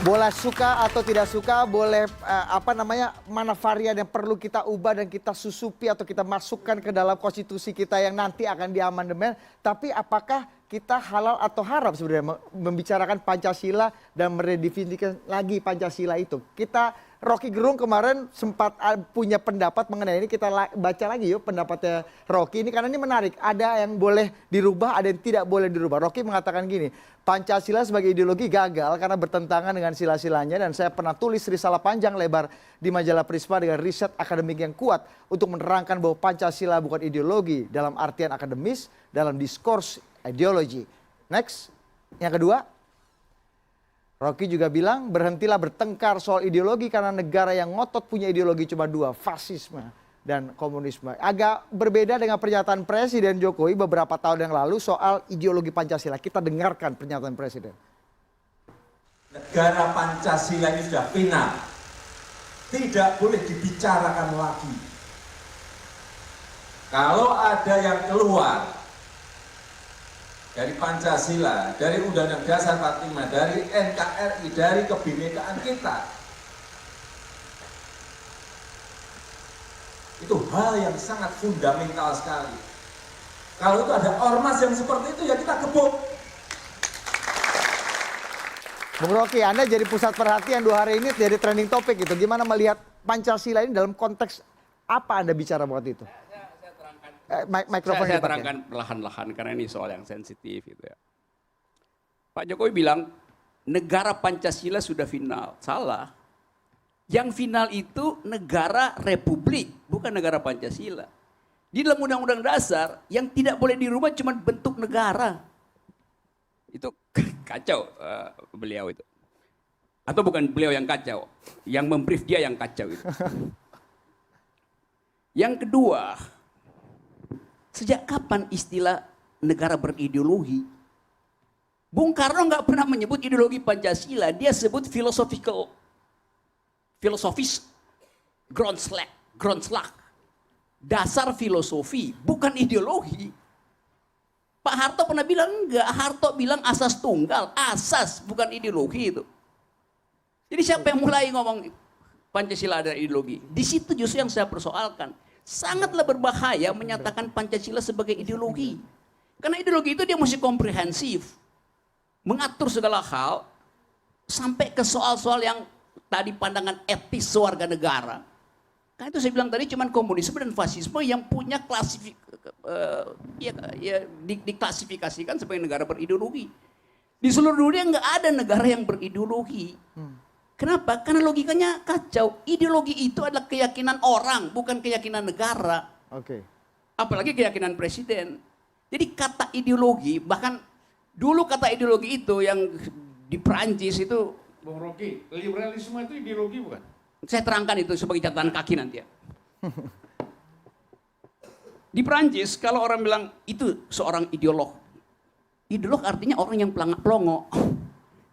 Boleh suka atau tidak suka, boleh mana varian yang perlu kita ubah dan kita susupi atau kita masukkan ke dalam konstitusi kita yang nanti akan diamandemen. Tapi apakah kita halal atau haram sebenarnya membicarakan Pancasila dan meredefinisikan lagi Pancasila itu? Rocky Gerung kemarin sempat punya pendapat mengenai ini, kita baca lagi yuk pendapatnya Rocky ini karena ini menarik. Ada yang boleh dirubah, ada yang tidak boleh dirubah. Rocky mengatakan gini, Pancasila sebagai ideologi gagal karena bertentangan dengan sila-silanya, dan saya pernah tulis risalah panjang lebar di majalah Prisma dengan riset akademik yang kuat untuk menerangkan bahwa Pancasila bukan ideologi dalam artian akademis, dalam diskurs ideologi. Next, yang kedua, Rocky juga bilang berhentilah bertengkar soal ideologi karena negara yang ngotot punya ideologi cuma dua, fasisme dan komunisme. Agak berbeda dengan pernyataan Presiden Jokowi beberapa tahun yang lalu soal ideologi Pancasila. Kita dengarkan pernyataan Presiden. Negara Pancasila ini sudah final. Tidak boleh dibicarakan lagi. Kalau ada yang keluar dari Pancasila, dari Undang-Undang Dasar 45, dari NKRI, dari kebinekaan kita, itu hal yang sangat fundamental sekali. Kalau itu ada ormas yang seperti itu, ya kita gebuk. Bung Rocky, Anda jadi pusat perhatian 2 hari ini, jadi trending topik gitu. Gimana melihat Pancasila ini dalam konteks apa Anda bicara waktu itu? Saya terangkan perlahan-lahan karena ini soal yang sensitif gitu ya. Pak Jokowi bilang negara Pancasila sudah final. Salah. Yang final itu negara republik, bukan negara Pancasila. Di dalam Undang-Undang Dasar yang tidak boleh dirubah cuma bentuk negara. Itu kacau beliau itu. Atau bukan beliau yang kacau, yang membrief dia yang kacau itu. Yang kedua, sejak kapan istilah negara berideologi? Bung Karno nggak pernah menyebut ideologi Pancasila, dia sebut filosofis Grundslag, dasar filosofi, bukan ideologi. Pak Harto pernah bilang enggak, Harto bilang asas tunggal, asas bukan ideologi itu. Jadi siapa yang mulai ngomong Pancasila ada ideologi? Di situ justru yang saya persoalkan. Sangatlah berbahaya menyatakan Pancasila sebagai ideologi. Karena ideologi itu dia mesti komprehensif. Mengatur segala hal sampai ke soal-soal yang tadi pandangan etis warga negara. Kan itu saya bilang tadi cuman komunisme dan fasisme yang punya diklasifikasikan sebagai negara berideologi. Di seluruh dunia nggak ada negara yang berideologi. Kenapa? Karena logikanya kacau. Ideologi itu adalah keyakinan orang, bukan keyakinan negara. Oke. Apalagi keyakinan presiden. Jadi kata ideologi, bahkan dulu kata ideologi itu yang di Perancis itu, Bung Rocky, liberalisme itu ideologi bukan? saya terangkan itu sebagai catatan kaki nanti ya. Di Perancis kalau orang bilang itu seorang ideolog. Ideolog artinya orang yang pelangak-pelongo.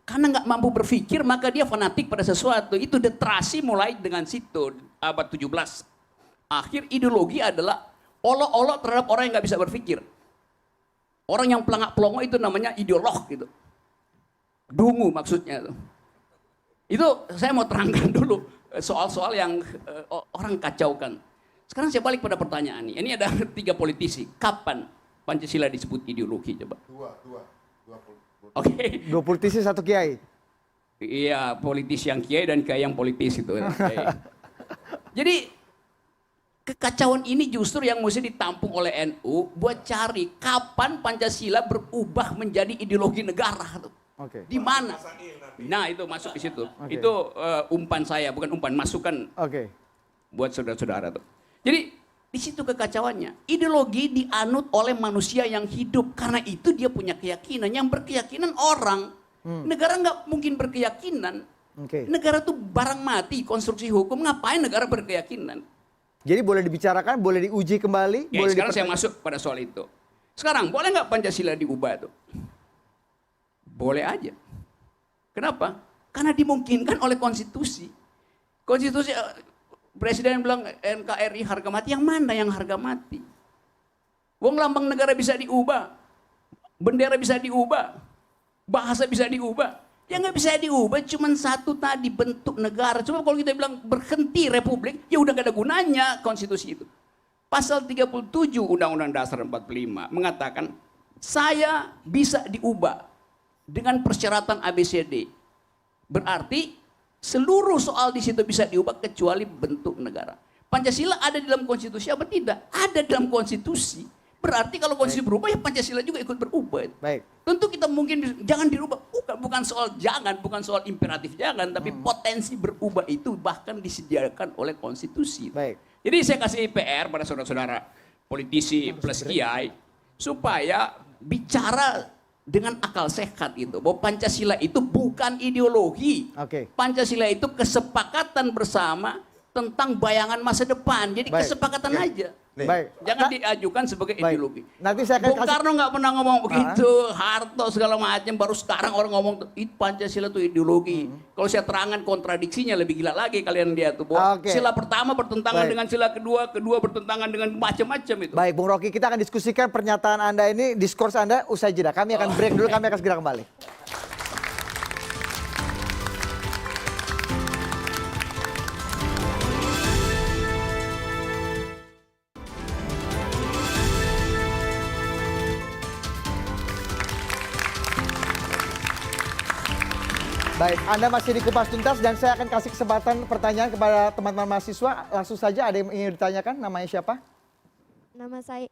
Karena nggak mampu berpikir maka dia fanatik pada sesuatu. Itu literasi mulai dengan situ abad 17. Akhir ideologi adalah olok-olok terhadap orang yang nggak bisa berpikir. Orang yang pelangak-pelongo itu namanya ideolog gitu. Dungu maksudnya itu. Itu saya mau terangkan dulu soal-soal yang orang kacaukan. Sekarang saya balik pada pertanyaan ini. Ini ada 3 politisi. Kapan Pancasila disebut ideologi coba? Dua Oke. 2 politisi 1 kiai. Iya, politisi yang kiai dan kiai yang politis itu. Jadi kekacauan ini justru yang mesti ditampung oleh NU buat cari kapan Pancasila berubah menjadi ideologi negara tuh. Oke. Di mana? Nah, itu masuk di situ. Okay. Itu umpan saya, bukan umpan, masukan. Oke. Buat saudara-saudara tuh. Jadi di situ kekacauannya. Ideologi dianut oleh manusia yang hidup. Karena itu dia punya keyakinan. Yang berkeyakinan orang. Negara nggak mungkin berkeyakinan. Okay. Negara tuh barang mati, konstruksi hukum. Ngapain negara berkeyakinan? Jadi boleh dibicarakan, boleh diuji kembali. Ya, boleh sekarang saya masuk pada soal itu. Sekarang boleh nggak Pancasila diubah tuh? Boleh aja. Kenapa? Karena dimungkinkan oleh konstitusi. Konstitusi Presiden bilang NKRI harga mati, yang mana yang harga mati? Wong lambang negara bisa diubah, bendera bisa diubah, bahasa bisa diubah. Ya nggak bisa diubah, cuman satu tadi bentuk negara. Cuma kalau kita bilang berhenti republik, ya udah gak ada gunanya konstitusi itu. Pasal 37 Undang-Undang Dasar 45 mengatakan saya bisa diubah dengan persyaratan ABCD. Berarti seluruh soal di situ bisa diubah kecuali bentuk negara. Pancasila ada di dalam konstitusi apa tidak? Ada dalam konstitusi. Berarti kalau konstitusi berubah ya Pancasila juga ikut berubah. Baik. Tentu kita mungkin jangan dirubah. Bukan soal jangan, bukan soal imperatif jangan, tapi potensi berubah itu bahkan disediakan oleh konstitusi. Baik. Jadi saya kasih PR pada saudara-saudara politisi plus kiai supaya bicara dengan akal sehat itu bahwa Pancasila itu bukan ideologi. Oke. Pancasila itu kesepakatan bersama tentang bayangan masa depan. Jadi Baik. kesepakatan aja. Nih. Baik. Jangan diajukan sebagai Baik. ideologi. Nanti saya akan Bung kasih- Karno nggak pernah ngomong begitu, Harto segala macam. Baru sekarang orang ngomong Pancasila itu ideologi. Kalau saya terangkan kontradiksinya lebih gila lagi kalian lihat tuh. Bahwa Oke. sila pertama bertentangan Baik. dengan sila kedua, kedua bertentangan dengan macam-macam itu. Baik, Bung Rocky, kita akan diskusikan pernyataan Anda ini, diskurs Anda usai jeda. Kami akan break dulu, kami akan segera kembali. Baik, Anda masih di Kupas Tuntas dan saya akan kasih kesempatan pertanyaan kepada teman-teman mahasiswa. Langsung saja, ada yang ingin ditanyakan, namanya siapa? Nama saya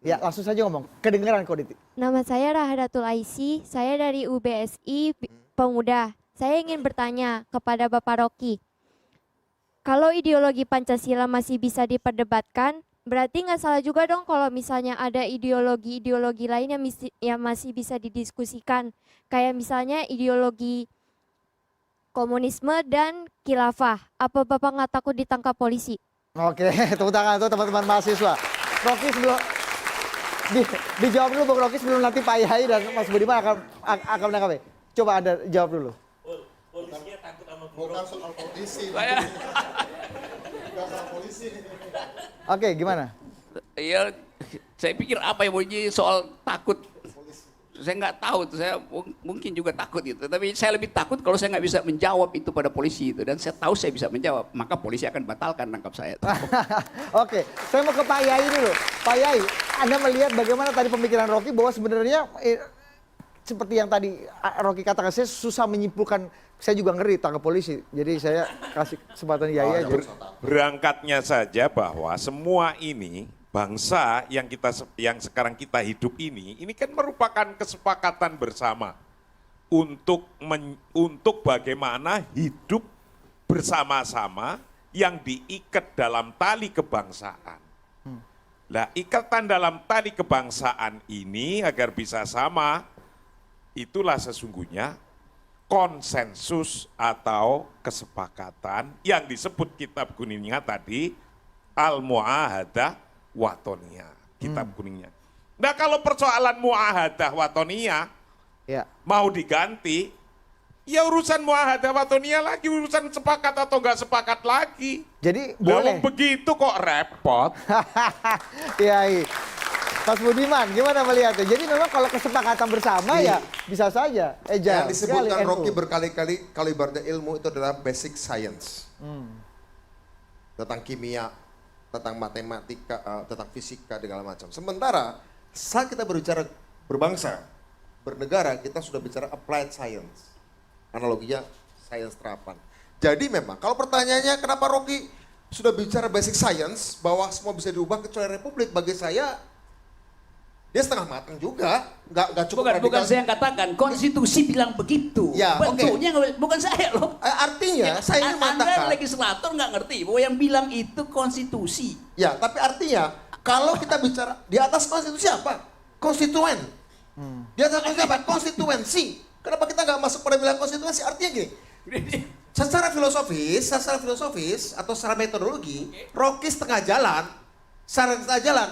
Ya, langsung saja ngomong. Kedengeran kok, Diti. Nama saya Rahadatul Aisy, saya dari UBSI Pemuda. Saya ingin bertanya kepada Bapak Rocky. Kalau ideologi Pancasila masih bisa diperdebatkan, berarti nggak salah juga dong kalau misalnya ada ideologi-ideologi lain yang masih bisa didiskusikan. Kayak misalnya ideologi komunisme dan khilafah. Apa Bapak nggak takut ditangkap polisi? Oke, tepuk tangan untuk teman-teman mahasiswa. Rocky sebelum dijawab dulu Bung Rocky sebelum nanti Pak Yai dan Mas Budiman akan menanggapi. Coba Anda jawab dulu. Bukan soal polisi. Saya, Bukan soal polisi. Oke, gimana? ya, saya pikir apa yang mau jadi soal takut. Saya nggak tahu, saya mungkin juga takut itu. Tapi saya lebih takut kalau saya nggak bisa menjawab itu pada polisi itu. Dan saya tahu saya bisa menjawab, maka polisi akan batalkan nangkap saya. Oke, saya mau ke Pak Yai dulu. Pak Yai, Anda melihat bagaimana tadi pemikiran Rocky bahwa sebenarnya seperti yang tadi Rocky katakan, saya susah menyimpulkan, saya juga ngeri tangkap polisi. Jadi saya kasih kesempatan Yai aja. Berangkatnya saja bahwa semua ini bangsa yang sekarang kita hidup ini kan merupakan kesepakatan bersama untuk bagaimana hidup bersama-sama yang diikat dalam tali kebangsaan. Nah, ikatan dalam tali kebangsaan ini agar bisa sama, itulah sesungguhnya konsensus atau kesepakatan yang disebut kitab kuningnya tadi Al-Mu'ahadah Watonia, kitab kuningnya. Nah, kalau persoalan Mu'ahadah Watonia Ya. mau diganti, ya urusan Mu'ahadah Watonia lagi, urusan sepakat atau enggak sepakat lagi. Jadi Lah, boleh. begitu kok repot. Yai. Mas Budiman, gimana melihatnya? Jadi memang kalau kesepakatan bersama ya bisa saja. Yang disebutkan sekali, Rocky NU. berkali-kali kalau ibaratnya ilmu itu adalah basic science. Tentang kimia, tentang matematika, tentang fisika, dan segala macam. Sementara saat kita berbicara berbangsa, bernegara, kita sudah bicara applied science. Analoginya sains terapan. Jadi memang kalau pertanyaannya kenapa Rocky sudah bicara basic science bahwa semua bisa diubah kecuali republik, bagi saya dia setengah matang juga, nggak cukup Bukan radikal. saya yang katakan, konstitusi bilang begitu. Ya, bentuknya bukan saya loh. Artinya saya ingin Anda mengatakan, legislator nggak ngerti bahwa yang bilang itu konstitusi. ya tapi artinya kalau kita bicara di atas konstitusi apa? Konstituen. Di atas konstitusi apa? Konstituensi. Kenapa kita nggak masuk pada bilang konstituensi? Artinya gini, secara filosofis atau secara metodologi, Rocky setengah jalan.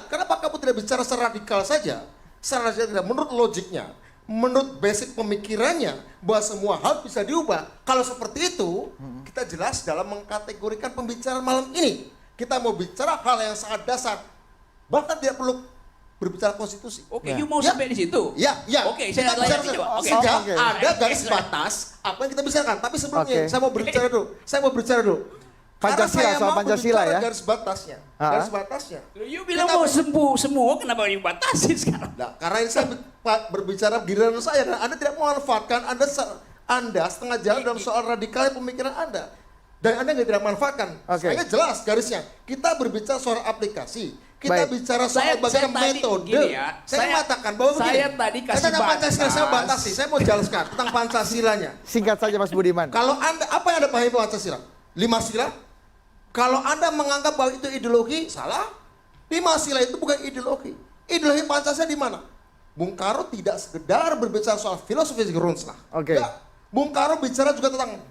Kenapa kamu tidak bicara secara radikal saja? Secara radikal, menurut logiknya, menurut basic pemikirannya, bahwa semua hal bisa diubah. Kalau seperti itu, kita jelas dalam mengkategorikan pembicaraan malam ini. Kita mau bicara hal yang sangat dasar. Bahkan tidak perlu berbicara konstitusi. Oke, Ya. you mau Ya. sampai di situ? Ya. Oke, Kita saya bicara layani coba. Oke. sejak Oke. ada garis batas apa yang kita bicarakan. Tapi sebelumnya Oke. saya mau berbicara dulu. Karena Pancasila, saya soal mau Pancasila berbicara ya. garis batasnya. Garis batasnya. Loh, you bilang Kita- mau sembuh semua, kenapa dibatasi sekarang? Nah, karena ini saya berbicara giliran saya dan Anda tidak memanfaatkan Anda setengah jalan dalam soal radikal pemikiran Anda. Dan Anda tidak manfaatkan. Oke. Saya jelas garisnya. Kita berbicara soal aplikasi. Kita Baik. bicara soal bagaimana tadi metode. gini ya, saya mengatakan bahwa begini. saya tadi kasih tentang Pancasila saya batas. batasi. Saya mau jelaskan tentang Pancasilanya. Singkat saja Mas Budiman. Kalau Anda, apa yang Anda pahami Pancasila? 5 sila? Kalau Anda menganggap bahwa itu ideologi, salah. 5 sila itu bukan ideologi. Ideologi Pancasila di mana? Bung Karno tidak sekedar berbicara soal filosofi Grundslag. Oke. Ya, Bung Karno bicara juga tentang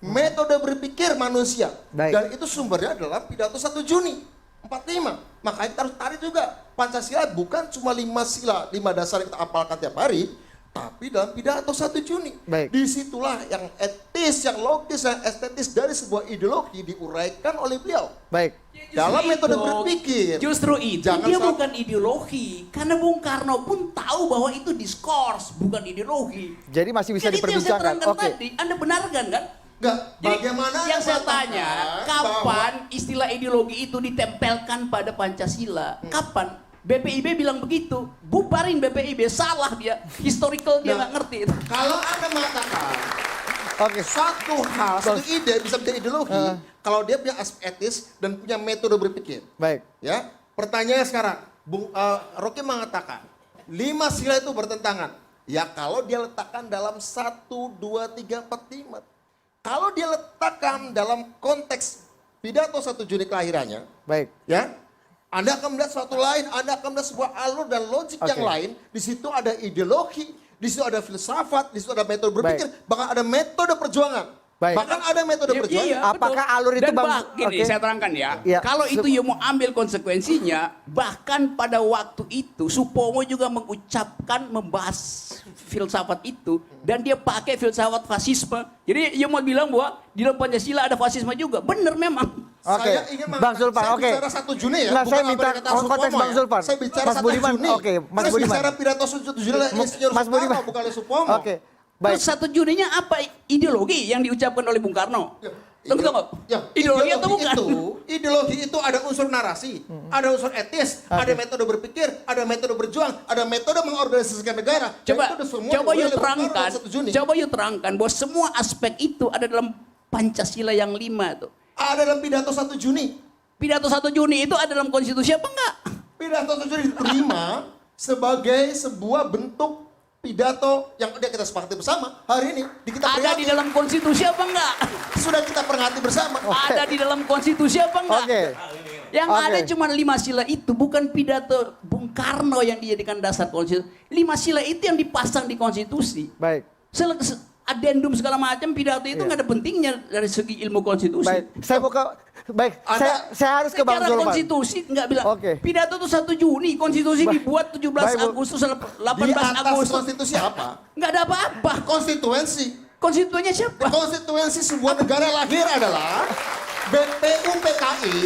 metode berpikir manusia. Baik. Dan itu sumbernya adalah pidato 1 Juni 45. Makanya kita harus tarik juga. Pancasila bukan cuma 5 sila, 5 dasar yang kita apalkan tiap hari, tapi dalam pidato 1 Juni. Baik. Disitulah yang etis, yang logis, yang estetis dari sebuah ideologi diuraikan oleh beliau. Baik. Dalam Justru metode itu- berpikir. Justru itu Jangan dia salah- bukan ideologi. Karena Bung Karno pun tahu bahwa itu diskurs, bukan ideologi. Jadi masih bisa Jadi itu yang saya diperbincangkan. terangkan Oke. tadi, Anda benarkan kan? Enggak, Jadi bagaimana yang saya mengatakan tanya, bahwa- kapan istilah ideologi itu ditempelkan pada Pancasila? Kapan? BPIB bilang begitu, bubarin BPIB, salah dia, historical dia Nah. nggak ngerti. Kalau Anda mengatakan Oke. satu hal, satu ide bisa menjadi ideologi, kalau dia punya aspek etis dan punya metode berpikir. Baik. Ya, pertanyaannya sekarang, Rocky mengatakan 5 sila itu bertentangan. Ya kalau dia letakkan dalam 1, 2, 3, 4, 5. Kalau dia letakkan dalam konteks pidato 1 Juni kelahirannya, Baik. ya, Anda akan melihat suatu lain, Anda akan melihat sebuah alur dan logik yang Oke. lain. Di situ ada ideologi, di situ ada filsafat, di situ ada metode berpikir, bahkan ada metode perjuangan. Baik. Bahkan ada metode perjuangan. Iya, Apakah betul. alur itu, Dan Bang? gini, Oke. saya terangkan ya. Iya. Kalau itu you mau ambil konsekuensinya, bahkan pada waktu itu Supomo juga mengucapkan membahas filsafat itu dan dia pakai filsafat fasisme. Jadi you mau bilang bahwa di dalam Pancasila ada fasisme juga. Benar memang. Oke. Saya ingin Bang Zulfan, saya oke. bicara 1 Juni ya. Nah, bukan saya apa minta yang kata konteks Supomo Bang ya. Zulfan. Saya bicara Mas 1 Budiman, Juni. oke, Mas Saya Budiman. bicara pidato 1 Juni lah Insinyur Mas Budiman. Soekarno, bukan oleh Supomo. Oke. Baik. Terus 1 Juninya apa ideologi yang diucapkan oleh Bung Karno? Tunggu, tunggu. Ya, Ideologi atau bukan? Ideologi itu ada unsur narasi, ada unsur etis, ada metode berpikir, ada metode berjuang, ada metode mengorganisasikan negara. Dan Coba, itu semua coba dimulai you oleh Bung Karno terangkan, 1 Juni. coba you terangkan bahwa semua aspek itu ada dalam Pancasila yang 5 tuh. Ada dalam pidato 1 Juni. Pidato 1 Juni itu ada dalam konstitusi apa enggak? Pidato 1 Juni diterima sebagai sebuah bentuk pidato yang udah kita sepakati bersama hari ini. Kita Ada di peringati. dalam konstitusi apa enggak? Sudah kita peringati bersama. Ada di dalam konstitusi apa enggak? Oke. Yang Oke. ada cuma 5 sila itu, bukan pidato Bung Karno yang dijadikan dasar konstitusi. 5 sila itu yang dipasang di konstitusi. Baik. Adendum segala macam pidato itu Iya. nggak ada pentingnya dari segi ilmu konstitusi. Baik. Saya mau ke saya harus ke Bang Secara Zulfan. konstitusi nggak bilang. Oke. Pidato itu 1 Juni, konstitusi Baik. dibuat 17 Baik, Bu. Agustus, Di 18 atas Agustus. konstitusi apa? Nggak ada apa-apa. Konstituensi. Konstituennya siapa? Konstituensi sebuah negara lahir adalah BPUPKI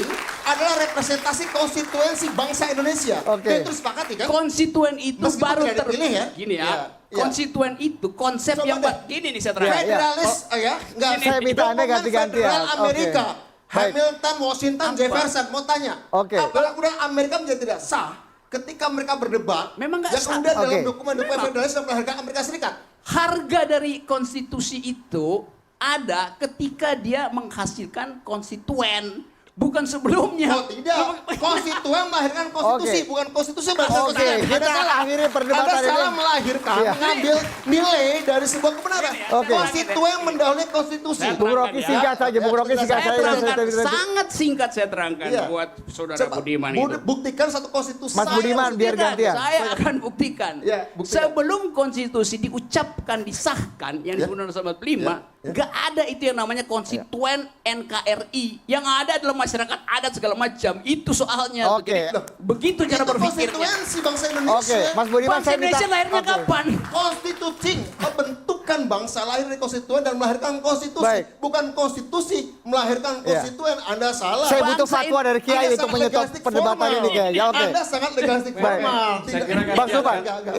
adalah representasi konstituensi bangsa Indonesia. Oke. Dan itu disepakati kan? Konstituen itu Meskipun baru tidak dipilih ya. Gini ya. Iya, iya. Konstituen itu konsep Coba yang deh. gini nih saya terangkan. Iya. Federalis ya, enggak. Saya minta Anda Dokumen ganti-gantian. Federal Oke. Amerika. Baik. Hamilton, Washington, Jefferson mau tanya. Oke. Apakah kemudian Amerika menjadi tidak sah ketika mereka berdebat? Memang nggak yang sah. kemudian dalam Oke. dokumen-dokumen Memang. federalis yang melahirkan Amerika Serikat. Harga dari konstitusi itu ada ketika dia menghasilkan konstituen, bukan sebelumnya. Oh tidak, konstituen melahirkan konstitusi, Oke. bukan konstitusi melahirkan Oke, konstitusi. kita akhiri perdebatan Anda salah ini. melahirkan, Iya. mengambil nilai dari sebuah kebenaran. Oke. Konstituen mendahului konstitusi. Saya Bung Rocky singkat saja, Bung Rocky singkat Saya saya. terangkan, sangat singkat saya terangkan Iya. buat saudara Coba, Budiman itu. buktikan satu konstitusi. Mas Budiman, biar Tidak, gantian. Saya akan buktikan. Ya, buktikan. Sebelum konstitusi diucapkan, disahkan, yang disebut undang 45, nggak ada itu yang namanya konstituen NKRI. Yang ada adalah masyarakat adat segala macam. Itu soalnya. Oke. Jadi, begitu cara Itu berpikirnya. konstituensi bangsa Indonesia. Oke, Mas Budiman Bangsa saya minta. Indonesia lahirnya Oke. kapan? Konstitusi, bentuk Bukan bangsa lahir dari konstituen dan melahirkan konstitusi. Baik. Bukan konstitusi melahirkan Iya. konstituen. Anda salah. Saya butuh Bangsa fatwa dari Kiai Anda untuk sangat menyetop legalistik perdebatan formal. ini kayaknya. Oke. Anda sangat legalistik Baik. formal. Saya kira kan Bang Sulpan,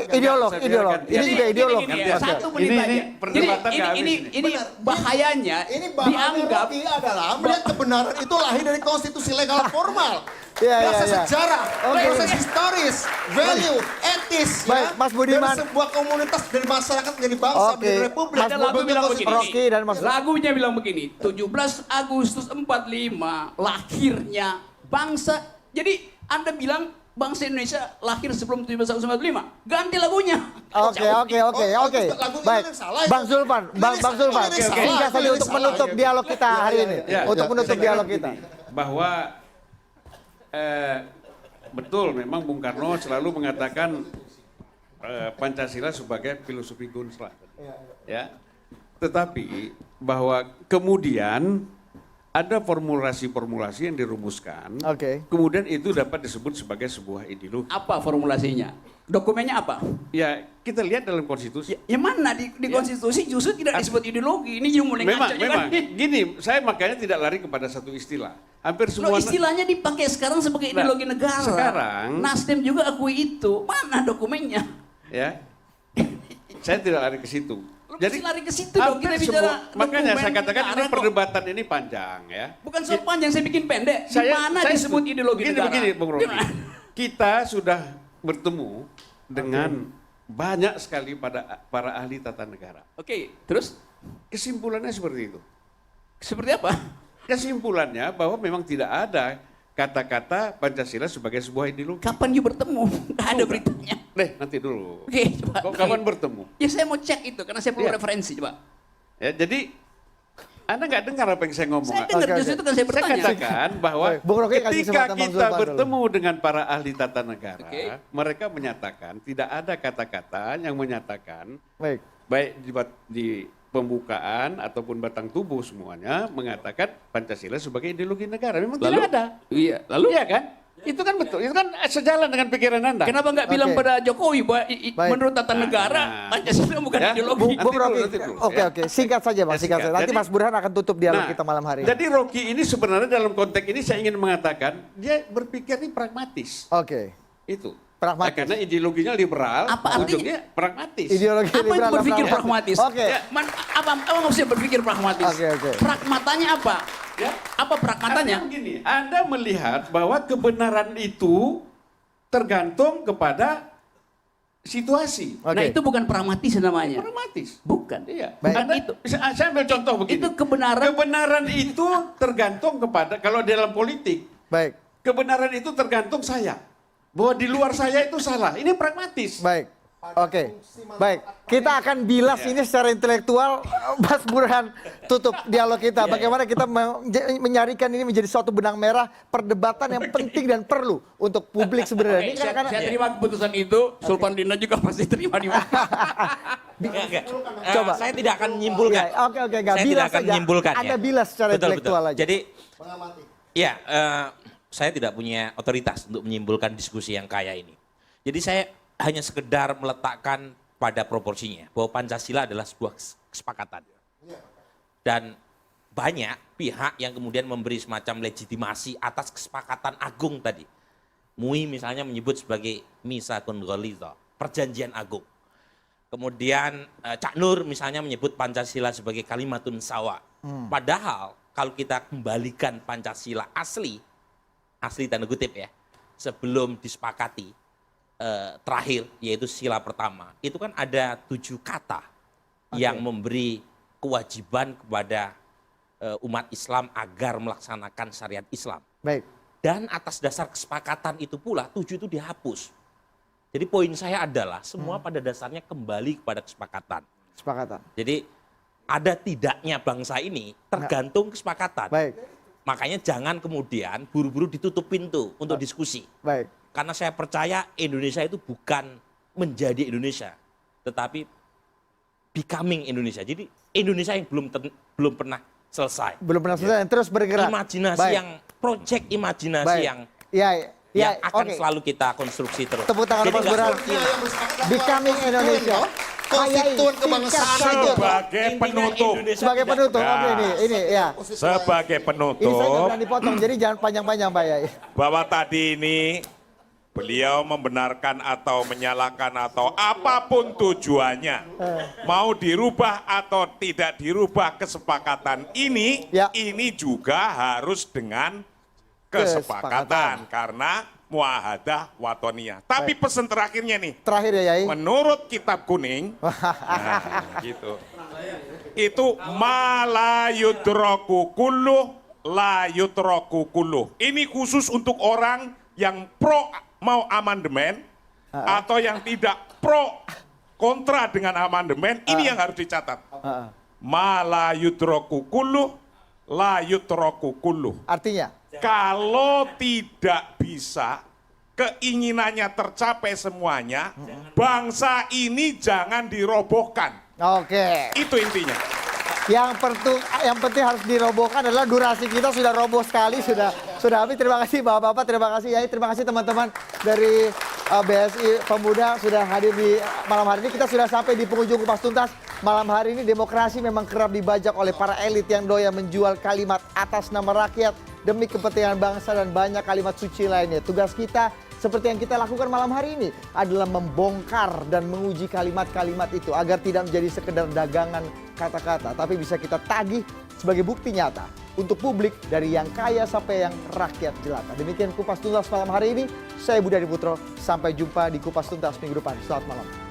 ideolog, Saya kira ideolog. kan- Ini juga ideolog. Gini, Oke. satu menit Ini aja. perdebatan Jadi, nggak habis ini bahayanya Ini bahaya dianggap Rocky adalah melihat kebenaran itu lahir dari konstitusi legal formal. Iya, Proses iya. sejarah, Oke. proses historis, value, etis, Baik, Mas Budiman. dari sebuah komunitas, dari masyarakat, dari bangsa, Oke. dari republik. Mas Ada lagu bilang Konstitusi. begini. Rocky dan Mas Lagunya bilang begini, 17 Agustus 45 lahirnya bangsa. Jadi Anda bilang bangsa Indonesia lahir sebelum 17 Agustus 45. Ganti lagunya. Oke. Oh, Oke. lagu ini Baik. yang salah Bang itu. Zulfan, Bang Lirik Zulfan. salah, lirik salah, Singkat saja lirik untuk salah. menutup dialog kita hari ini. Ya, Untuk ya. menutup Saya kira dialog kita. bahwa betul memang Bung Karno selalu mengatakan Pancasila sebagai filosofi Gunsla. Ya. Tetapi bahwa kemudian ada formulasi-formulasi yang dirumuskan. Oke. Kemudian itu dapat disebut sebagai sebuah ideologi. Apa formulasinya? Dokumennya apa? Ya, kita lihat dalam konstitusi. Yang mana di konstitusi justru tidak disebut ideologi. Ini yang mulai Memang, ngaco juga memang. nih. Gini, saya makanya tidak lari kepada satu istilah. Hampir Loh, semua istilahnya dipakai sekarang sebagai Nah, ideologi negara. sekarang- Nasdem juga akui itu. Mana dokumennya? ya. Saya tidak lari ke situ. Lu mesti lari ke situ dong. hampir Kita bicara makanya dokumen saya katakan negara ini kok. perdebatan ini panjang ya. Bukan soal panjang, saya bikin pendek. Di mana saya disebut sebut- ideologi begini, negara? Begini, Bung Rocky. Gimana? Kita sudah bertemu dengan banyak sekali para ahli tata negara. Oke, terus Kesimpulannya seperti itu. seperti apa? Kesimpulannya bahwa memang tidak ada kata-kata Pancasila sebagai sebuah ideologi. Kapan you bertemu? Nggak ada beritanya. Nanti dulu. Oke, coba. Kok kapan bertemu? Ya saya mau cek itu karena saya perlu Iya. referensi, coba. Ya, jadi Anda nggak dengar apa yang saya ngomong. Saya dengar Oke, justru oke. itu kan saya Saya bertanya. katakan bahwa Baik, Bung Rocky kasih ketika kesempatan Bang kita Zulfan dulu. bertemu dengan para ahli tata negara, Oke. mereka menyatakan tidak ada kata-kata yang menyatakan Baik. baik di pembukaan ataupun batang tubuh semuanya mengatakan Pancasila sebagai ideologi negara. Memang Lalu? tidak ada. Iya, lalu Iya kan? Itu kan betul. Itu kan sejalan dengan pikiran Anda. kenapa nggak bilang Oke. pada Jokowi bahwa Baik. menurut tata negara Pancasila bukan Ya, ideologi? Bung Nanti dulu, Rocky. nanti dulu, Oke, ya. oke. Singkat saja, Bang. Ya, Singkat saja. singkat. Nanti Jadi- Mas Burhan akan tutup dialog kita malam hari ini. Jadi Rocky ini sebenarnya dalam konteks ini saya ingin mengatakan dia berpikir ini pragmatis. Oke. Itu. Pragmatis. Nah, karena ideologinya liberal, Apa artinya? ujungnya pragmatis. Ideologi Apa itu liberal dan berpikir pragmatis? Oke. Ya, apa maksudnya berpikir pragmatis? Oke, oke. Pragmatanya apa? Ya, apa pragmatanya? Artinya begini, Anda melihat bahwa kebenaran itu tergantung kepada situasi. Oke. Nah, itu bukan pragmatis namanya. Pragmatis. Bukan. Iya. Baik. Anda, saya ambil contoh begini. Itu kebenaran. Kebenaran itu tergantung kepada, kalau dalam politik, Baik. kebenaran itu tergantung saya. Bahwa di luar saya itu salah. Ini pragmatis. Baik. Oke. Baik. Kita akan bilas ini secara intelektual. Mas Burhan tutup dialog kita. Bagaimana kita menyarikan ini menjadi suatu benang merah perdebatan yang penting dan perlu untuk publik sebenarnya. Ini Oke, kan karena saya terima keputusan itu. Sulpan Lina juga pasti terima di mana. Enggak. Coba. Saya tidak akan menyimpulkan. Ya, oke, enggak. Saya Bilas tidak akan saja. menyimpulkan. Anda ya. bilas secara Betul, intelektual betul. aja. Jadi, ya, saya tidak punya otoritas untuk menyimpulkan diskusi yang kaya ini. Jadi saya hanya sekedar meletakkan pada proporsinya bahwa Pancasila adalah sebuah kesepakatan. Dan banyak pihak yang kemudian memberi semacam legitimasi atas kesepakatan agung tadi. MUI misalnya menyebut sebagai Misakun Ghalidha, perjanjian agung. Kemudian Cak Nur misalnya menyebut Pancasila sebagai kalimatun sawa. Padahal kalau kita kembalikan Pancasila asli tanda kutip ya, sebelum disepakati terakhir yaitu sila pertama, itu kan ada 7 kata yang memberi kewajiban kepada umat Islam agar melaksanakan syariat Islam. Baik. Dan atas dasar kesepakatan itu pula 7 itu dihapus. Jadi poin saya adalah semua pada dasarnya kembali kepada kesepakatan. Kesepakatan. Jadi ada tidaknya bangsa ini tergantung kesepakatan. Baik. Makanya jangan kemudian buru-buru ditutup pintu untuk diskusi. Baik. Karena saya percaya Indonesia itu bukan menjadi Indonesia, tetapi becoming Indonesia. Jadi Indonesia yang belum pernah selesai. Belum pernah selesai, terus bergerak. Imajinasi Baik. yang proyek imajinasi Baik. yang Ya, akan oke. selalu kita konstruksi terus. Tepuk tangan Jadi Mas nggak Burhan. seperti Yang bersepakat bahwa Becoming konstituen Indonesia. toh, konstituen kebangsaan itu. Sebagai penutup, Sebagai penutup, Ya. oke ini ya. sebagai Ini saya nggak penutup, berani potong, jadi jangan panjang-panjang Pak Yai. bahwa tadi ini beliau membenarkan atau menyalahkan atau apapun tujuannya, mau dirubah atau tidak dirubah kesepakatan ini, Ya. ini juga harus dengan Kesepakatan. kesepakatan karena muahadah watoniyah. Tapi pesan terakhirnya nih, Terakhir ya Yai. menurut kitab kuning, nah, gitu. Itu malayudroku kulluh layudroku kulluh. Ini khusus untuk orang yang pro mau amandemen atau yang tidak pro kontra dengan amandemen. Ini yang harus dicatat. Malayudroku kulluh layudroku kulluh. Artinya? Kalau tidak bisa keinginannya tercapai semuanya, bangsa ini jangan dirobohkan. Oke. Itu intinya. Yang penting harus dirobohkan adalah durasi kita sudah roboh sekali, sudah habis. Terima kasih Bapak-bapak, terima kasih Yai, terima kasih teman-teman dari BSI Pemuda sudah hadir di malam hari ini. Kita sudah sampai di penghujung Kupas Tuntas. Malam hari ini demokrasi memang kerap dibajak oleh para elit yang doyan menjual kalimat atas nama rakyat demi kepentingan bangsa dan banyak kalimat suci lainnya. Tugas kita seperti yang kita lakukan malam hari ini adalah membongkar dan menguji kalimat-kalimat itu agar tidak menjadi sekedar dagangan kata-kata, tapi bisa kita tagih sebagai bukti nyata untuk publik dari yang kaya sampai yang rakyat jelata. Demikian Kupas Tuntas malam hari ini. Saya Budi Adiputro. Sampai jumpa di Kupas Tuntas minggu depan. Selamat malam.